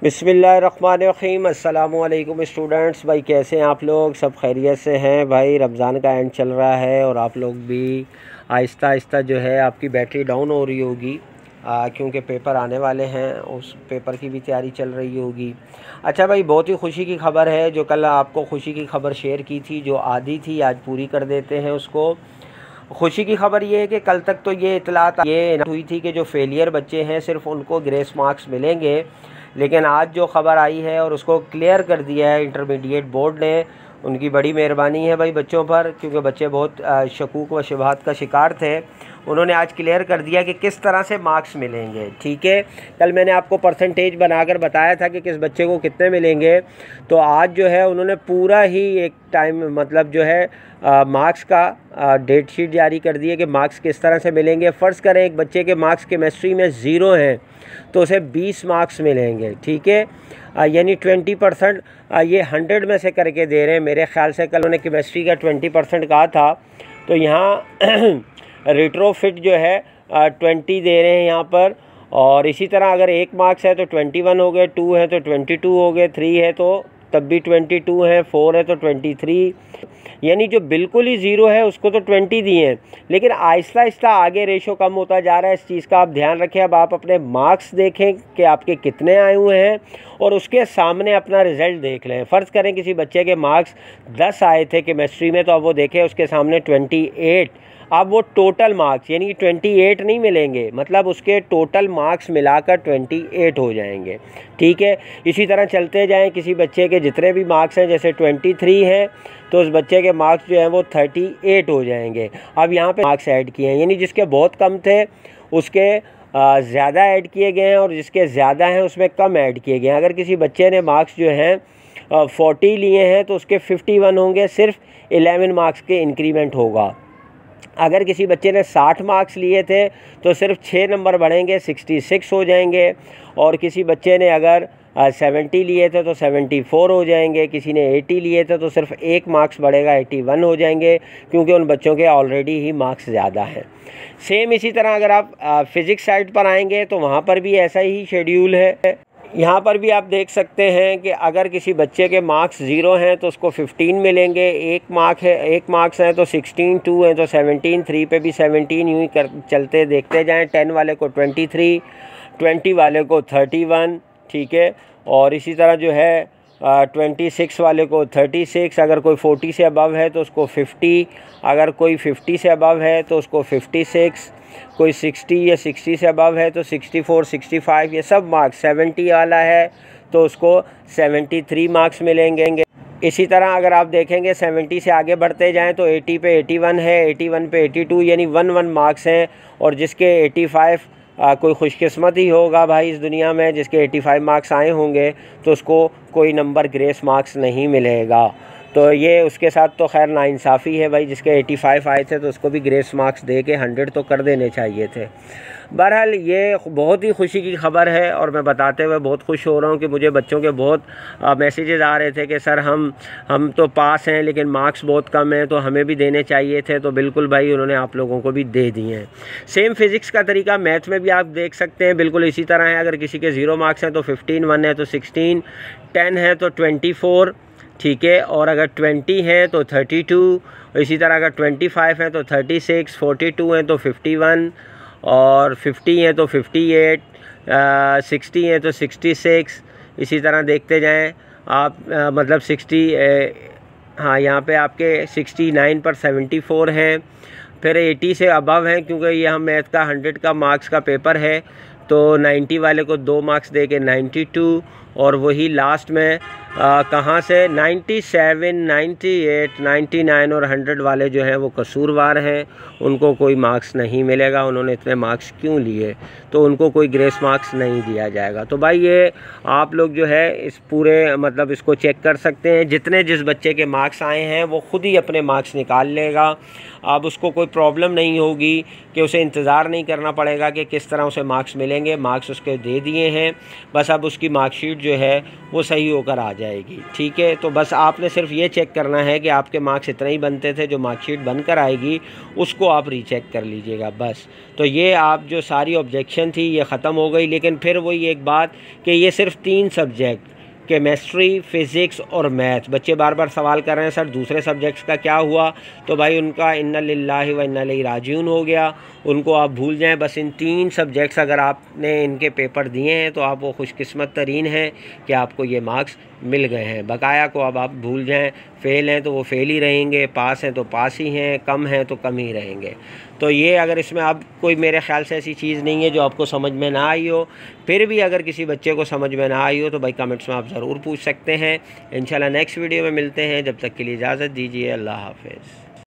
बिस्मिल्लाहिर्रहमानिर्रहीम। अस्सलामुअलैकुम स्टूडेंट्स। भाई कैसे हैं आप लोग? सब खैरियत से हैं? भाई रमज़ान का एंड चल रहा है और आप लोग भी आहिस्ता आहिस्ता जो है आपकी बैटरी डाउन हो रही होगी क्योंकि पेपर आने वाले हैं, उस पेपर की भी तैयारी चल रही होगी। अच्छा भाई, बहुत ही खुशी की खबर है। जो कल आपको खुशी की खबर शेयर की थी, जो आधी थी, आज पूरी कर देते हैं उसको। खुशी की खबर ये है कि कल तक तो ये इतलात ये हुई थी कि जो फेलियर बच्चे हैं सिर्फ उनको ग्रेस मार्क्स मिलेंगे, लेकिन आज जो खबर आई है और उसको क्लियर कर दिया है इंटरमीडिएट बोर्ड ने। उनकी बड़ी मेहरबानी है भाई बच्चों पर, क्योंकि बच्चे बहुत शकूक व शुबहात का शिकार थे। उन्होंने आज क्लियर कर दिया कि किस तरह से मार्क्स मिलेंगे। ठीक है, कल मैंने आपको परसेंटेज बनाकर बताया था कि किस बच्चे को कितने मिलेंगे, तो आज जो है उन्होंने पूरा ही एक टाइम मतलब जो है मार्क्स का डेट शीट जारी कर दी है कि मार्क्स किस तरह से मिलेंगे। फ़र्ज़ करें एक बच्चे के मार्क्स केमिस्ट्री में 0 हैं तो उसे 20 मार्क्स मिलेंगे। ठीक है, यानी 20%। ये 100 में से करके दे रहे हैं। मेरे ख़्याल से कल उन्होंने केमिस्ट्री का 20% कहा था, तो यहाँ रेट्रोफिट जो है 20 दे रहे हैं यहाँ पर। और इसी तरह अगर 1 मार्क्स है तो 21 हो गए, 2 है तो 22 हो गए, 3 है तो तब भी 22 है, 4 है तो 23। यानी जो बिल्कुल ही 0 है उसको तो 20 दिए हैं, लेकिन आहिस्ता आहिस्ता आगे रेशो कम होता जा रहा है। इस चीज़ का आप ध्यान रखें। अब आप अपने मार्क्स देखें कि आपके कितने आए हुए हैं और उसके सामने अपना रिज़ल्ट देख लें। फ़र्ज़ करें किसी बच्चे के मार्क्स 10 आए थे केमिस्ट्री में, तो अब वो देखें उसके सामने 28। अब वो टोटल मार्क्स यानी 28 नहीं मिलेंगे, मतलब उसके टोटल मार्क्स मिलाकर 28 हो जाएंगे। ठीक है, इसी तरह चलते जाएं। किसी बच्चे के जितने भी मार्क्स हैं, जैसे 23 हैं, तो उस बच्चे के मार्क्स जो हैं वो 38 हो जाएंगे। अब यहाँ पे मार्क्स ऐड किए हैं, यानी जिसके बहुत कम थे उसके ज़्यादा ऐड किए गए हैं और जिसके ज़्यादा हैं उसमें कम ऐड किए गए हैं। अगर किसी बच्चे ने मार्क्स जो हैं 40 लिए हैं तो उसके 51 होंगे, सिर्फ 11 मार्क्स के इंक्रीमेंट होगा। अगर किसी बच्चे ने 60 मार्क्स लिए थे तो सिर्फ 6 नंबर बढ़ेंगे, 66 हो जाएंगे। और किसी बच्चे ने अगर 70 लिए थे तो 74 हो जाएंगे। किसी ने 80 लिए थे तो सिर्फ 1 मार्क्स बढ़ेगा, 81 हो जाएंगे, क्योंकि उन बच्चों के ऑलरेडी ही मार्क्स ज़्यादा हैं। सेम इसी तरह अगर आप फ़िज़िक्स साइड पर आएंगे तो वहाँ पर भी ऐसा ही शेड्यूल है। यहाँ पर भी आप देख सकते हैं कि अगर किसी बच्चे के मार्क्स 0 हैं तो उसको 15 मिलेंगे। 1 मार्क्स हैं तो 16, 2 हैं तो 17, 3 पे भी 17, यूँ ही कर चलते देखते जाएं। 10 वाले को 23, 20 वाले को 31। ठीक है, और इसी तरह जो है 26 वाले को 36। अगर कोई 40 से अबव है तो उसको 50, अगर कोई 50 से अबव है तो उसको 56, कोई 60 या 60 से अबव है तो 64, 65, ये सब मार्क्स। 70 वाला है तो उसको 73 मार्क्स मिलेंगे। इसी तरह अगर आप देखेंगे 70 से आगे बढ़ते जाएं तो 80 पे 81 है, 81 पे 82, यानी 1 मार्क्स हैं। और जिसके 85 कोई खुशकिस्मत ही होगा भाई इस दुनिया में, जिसके 85 मार्क्स आए होंगे, तो उसको कोई नंबर ग्रेस मार्क्स नहीं मिलेगा। तो ये उसके साथ तो खैर नाइंसाफ़ी है भाई। जिसके 85 आए थे तो उसको भी ग्रेस मार्क्स दे के 100 तो कर देने चाहिए थे। बहरहाल ये बहुत ही खुशी की खबर है और मैं बताते हुए बहुत खुश हो रहा हूँ कि मुझे बच्चों के बहुत मैसेजेस आ रहे थे कि सर हम तो पास हैं लेकिन मार्क्स बहुत कम हैं, तो हमें भी देने चाहिए थे। तो बिल्कुल भाई उन्होंने आप लोगों को भी दे दिए हैं। सेम फिज़िक्स का तरीका मैथ में भी आप देख सकते हैं, बिल्कुल इसी तरह है। अगर किसी के 0 मार्क्स हैं तो 15, 1 है तो 16, 10 है तो 24। ठीक है, और अगर 20 हैं तो 32, इसी तरह अगर 25 हैं तो 36, 42 हैं तो 51, और 50 हैं तो 58, 60 हैं तो 66। इसी तरह देखते जाएं आप, मतलब 60, हाँ यहाँ पे आपके 69 पर 74 हैं। फिर 80 से अबव हैं, क्योंकि ये हम मैथ का 100 का मार्क्स का पेपर है, तो 90 वाले को 2 मार्क्स दे के 92। और वही लास्ट में कहाँ से 97, 98, 99 और 100 वाले जो हैं वो कसूरवार हैं, उनको कोई मार्क्स नहीं मिलेगा। उन्होंने इतने मार्क्स क्यों लिए, तो उनको कोई ग्रेस मार्क्स नहीं दिया जाएगा। तो भाई ये आप लोग जो है इस पूरे मतलब इसको चेक कर सकते हैं। जितने जिस बच्चे के मार्क्स आए हैं वो खुद ही अपने मार्क्स निकाल लेगा। अब उसको कोई प्रॉब्लम नहीं होगी कि उसे इंतज़ार नहीं करना पड़ेगा कि किस तरह उसे मार्क्स मिलेंगे। मार्क्स उसके दे दिए हैं, बस अब उसकी मार्कशीट जो है वो सही होकर आ जाए। जाएगी। ठीक है, तो बस आपने सिर्फ ये चेक करना है कि आपके मार्क्स इतना ही बनते थे, जो मार्कशीट बनकर आएगी उसको आप रीचेक कर लीजिएगा बस। तो ये आप जो सारी ऑब्जेक्शन थी ये ख़त्म हो गई। लेकिन फिर वही एक बात कि ये सिर्फ 3 सब्जेक्ट केमिस्ट्री, फ़िज़िक्स और मैथ, बच्चे बार बार सवाल कर रहे हैं सर दूसरे सब्जेक्ट्स का क्या हुआ, तो भाई उनका इन्ना लिल्लाहि व इन्ना इलैहि राजिऊन हो गया, उनको आप भूल जाएं। बस इन 3 सब्जेक्ट्स अगर आपने इनके पेपर दिए हैं तो आप वो खुशकिस्मत तरीन हैं कि आपको ये मार्क्स मिल गए हैं। बकाया को अब आप भूल जाएं, फ़ेल हैं तो वो फ़ेल ही रहेंगे, पास हैं तो पास ही हैं, कम हैं तो कम ही रहेंगे। तो ये अगर इसमें अब कोई मेरे ख़्याल से ऐसी चीज़ नहीं है जो आपको समझ में ना आई हो, फिर भी अगर किसी बच्चे को समझ में ना आई हो तो भाई कमेंट्स में आप ज़रूर पूछ सकते हैं। इंशाल्लाह नेक्स्ट वीडियो में मिलते हैं, जब तक के लिए इजाज़त दीजिए। अल्लाह हाफ़िज़।